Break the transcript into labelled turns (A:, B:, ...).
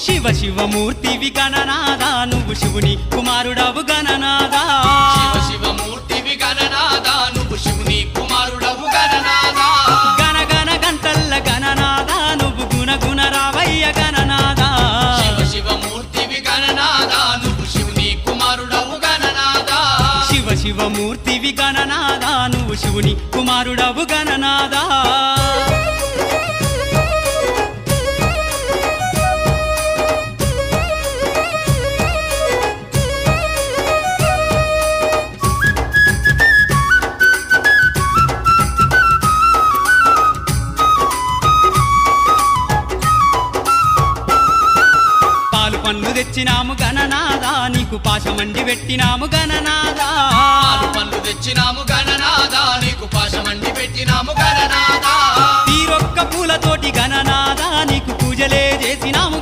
A: శివ శివమూర్తివి గణనాదా నువ్వు శివుని కుమారుడవు గణనాదా
B: శివ శివమూర్తివి గణనాదా నువ్వు శివుని కుమారుడవు గణనాదా
A: గణ గణ గంటల్ల గణనాదా నువ్వు గుణ గుణ రావయ్య గణనాదా
B: శివ శివమూర్తివి గణనాదా నువ్వు శివుని కుమారుడవు గణనాదా
A: శివ శివమూర్తివి గణనాదా నువ్వు శివుని కుమారుడవు గణనాదా పాలు పండ్లు తెచ్చినాము గణనాదా నీకు పాశమండి పెట్టినాము గణనాదా
B: పాలు పండ్లు తెచ్చినాము గణనాదా నీకు పాశమండి పెట్టినాము గణనాదా
A: తీరొక్క పూలతోటి గణనాదా నీకు పూజలే చేసినాము